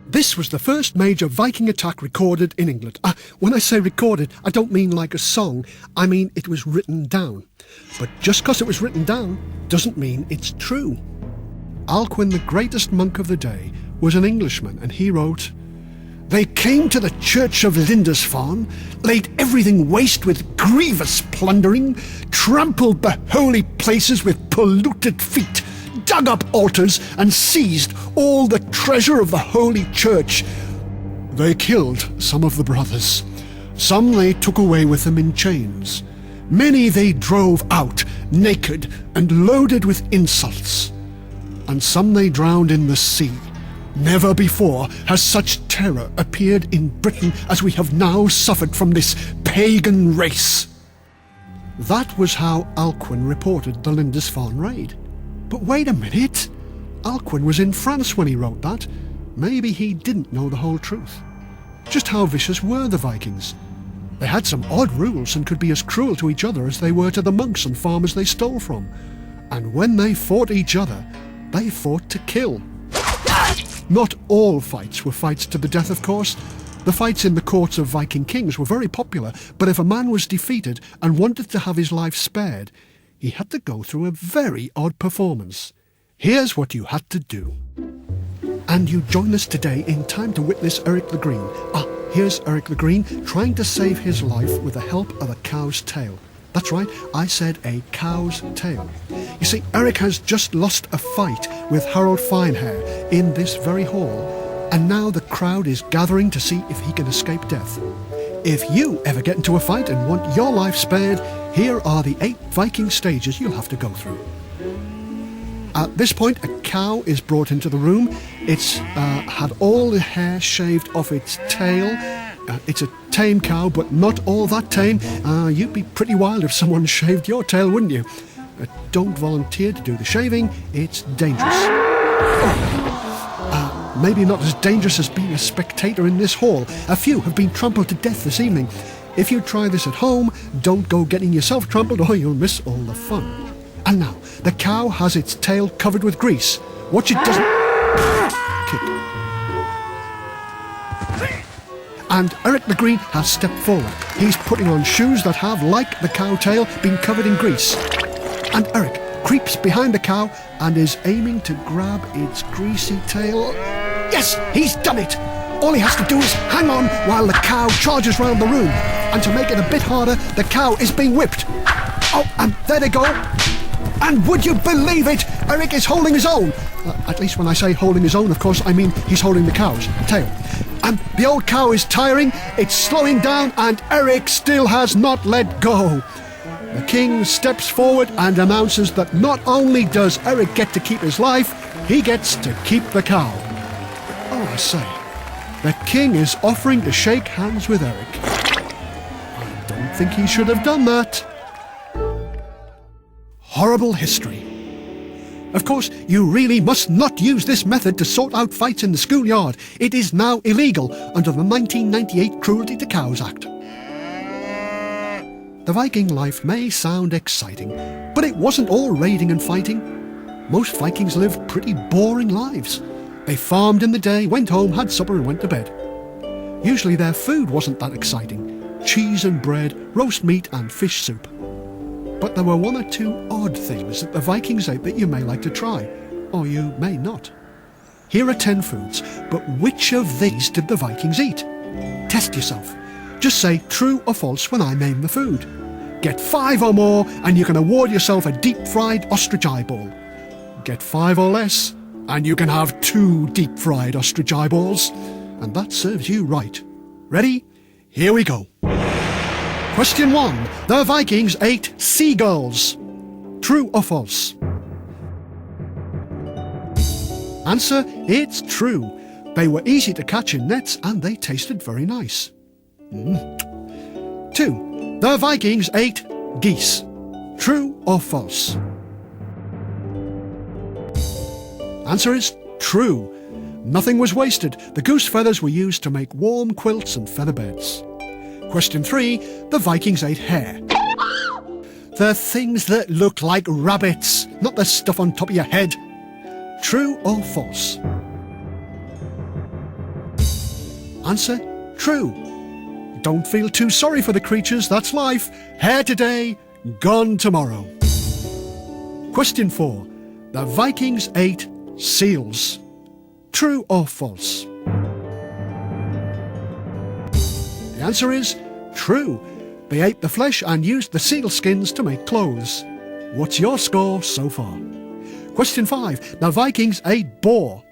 This was the first major Viking attack recorded in England. When I say recorded, I don't mean like a song. I mean it was written down. But just because it was written down doesn't mean it's true. Alcuin, the greatest monk of the day, was an Englishman, and he wrote, "They came to the church of Lindisfarne, laid everything waste with grievous plundering, trampled the holy places with polluted feet, dug up altars and seized all the treasure of the holy church. They killed some of the brothers. Some they took away with them in chains. Many they drove out, naked and loaded with insults. And some they drowned in the sea. Never before has such terror appeared in Britain as we have now suffered from this pagan race." That was how Alcuin reported the Lindisfarne raid. But wait a minute, Alcuin was in France when he wrote that. Maybe he didn't know the whole truth. Just how vicious were the Vikings? They had some odd rules and could be as cruel to each other as they were to the monks and farmers they stole from. And when they fought each other, they fought to kill. Not all fights were fights to the death, of course. The fights in the courts of Viking kings were very popular, but if a man was defeated and wanted to have his life spared, he had to go through a very odd performance. Here's what you had to do. And you join us today in time to witness Eric the Green. Here's Eric the Green trying to save his life with the help of a cow's tail. That's right, I said a cow's tail. You see, Eric has just lost a fight with Harold Finehair in this very hall, and now the crowd is gathering to see if he can escape death. If you ever get into a fight and want your life spared, here are the 8 Viking stages you'll have to go through. At this point, a cow is brought into the room. It's had all the hair shaved off its tail. It's a tame cow, but not all that tame. You'd be pretty wild if someone shaved your tail, wouldn't you? Don't volunteer to do the shaving. It's dangerous. Maybe not as dangerous as being a spectator in this hall. A few have been trampled to death this evening. If you try this at home, don't go getting yourself trampled or you'll miss all the fun. And now, the cow has its tail covered with grease. Watch it doesn't kick. And Eric the Green has stepped forward. He's putting on shoes that have, like the cow tail, been covered in grease. And Eric creeps behind the cow and is aiming to grab its greasy tail. Yes, he's done it! All he has to do is hang on while the cow charges round the room. And to make it a bit harder, the cow is being whipped. Oh, and there they go. And would you believe it? Eric is holding his own. At least when I say holding his own, of course, I mean he's holding the cow's tail. And the old cow is tiring, it's slowing down, and Eric still has not let go. The king steps forward and announces that not only does Eric get to keep his life, he gets to keep the cow. Oh, I say, the king is offering to shake hands with Eric. I don't think he should have done that. Horrible history. Of course, you really must not use this method to sort out fights in the schoolyard. It is now illegal under the 1998 Cruelty to Cows Act. The Viking life may sound exciting, but it wasn't all raiding and fighting. Most Vikings lived pretty boring lives. They farmed in the day, went home, had supper and went to bed. Usually their food wasn't that exciting. Cheese and bread, roast meat and fish soup. But there were 1 or 2 odd things that the Vikings ate that you may like to try, or you may not. Here are 10 foods, but which of these did the Vikings eat? Test yourself. Just say true or false when I name the food. Get 5 or more and you can award yourself a deep-fried ostrich eyeball. Get 5 or less and you can have 2 deep-fried ostrich eyeballs. And that serves you right. Ready? Here we go. Question 1. The Vikings ate seagulls. True or false? Answer, it's true. They were easy to catch in nets and they tasted very nice. 2. The Vikings ate geese. True or false? Answer is true. Nothing was wasted. The goose feathers were used to make warm quilts and feather beds. Question 3. The Vikings ate hare. The things that look like rabbits, not the stuff on top of your head. True or false? Answer, true. Don't feel too sorry for the creatures, that's life. Here today, gone tomorrow. Question 4. The Vikings ate seals. True or false? The answer is true. They ate the flesh and used the seal skins to make clothes. What's your score so far? Question 5. The Vikings ate boar.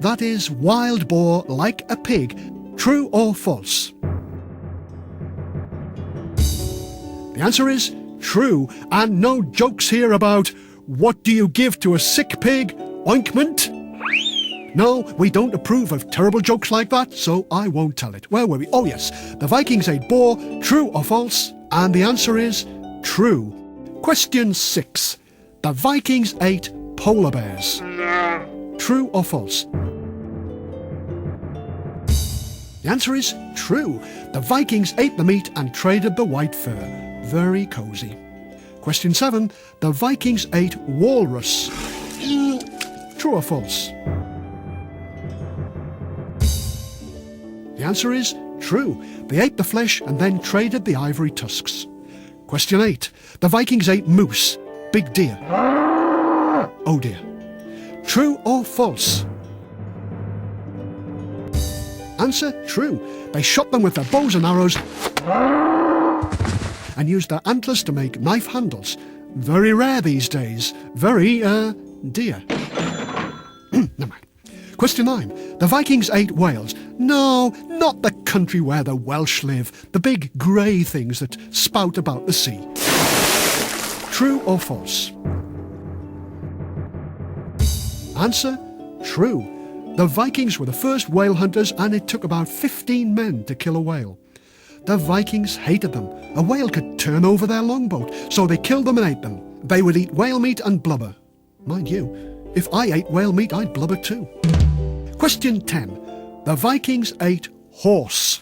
That is wild boar like a pig. True or false? The answer is true, and no jokes here about what do you give to a sick pig? Ointment? No, we don't approve of terrible jokes like that, so I won't tell it. Where were we? Oh yes, the Vikings ate boar. True or false? And the answer is true. Question 6. The Vikings ate polar bears. True or false? The answer is true. The Vikings ate the meat and traded the white fur. Very cosy. Question 7. The Vikings ate walrus. True or false? The answer is true. They ate the flesh and then traded the ivory tusks. Question 8. The Vikings ate moose. Big deer. Oh dear. True or false? Answer, true. They shot them with their bows and arrows and used their antlers to make knife handles. Very rare these days. Very, dear. Never mind. Question 9. The Vikings ate whales. No, not the country where the Welsh live. The big grey things that spout about the sea. True or false? Answer, true. The Vikings were the first whale hunters, and it took about 15 men to kill a whale. The Vikings hated them. A whale could turn over their longboat, so they killed them and ate them. They would eat whale meat and blubber. Mind you, if I ate whale meat, I'd blubber too. Question 10. The Vikings ate horse.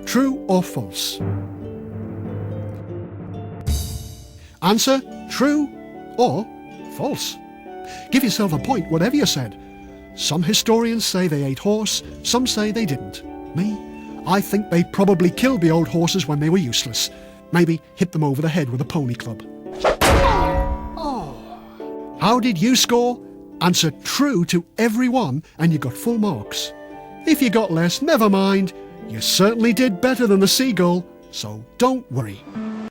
True or false? Answer, true or false. Give yourself a point, whatever you said. Some historians say they ate horse, some say they didn't. Me? I think they probably killed the old horses when they were useless. Maybe hit them over the head with a pony club. Oh. How did you score? Answer true to every one and you got full marks. If you got less, never mind. You certainly did better than the seagull, so don't worry.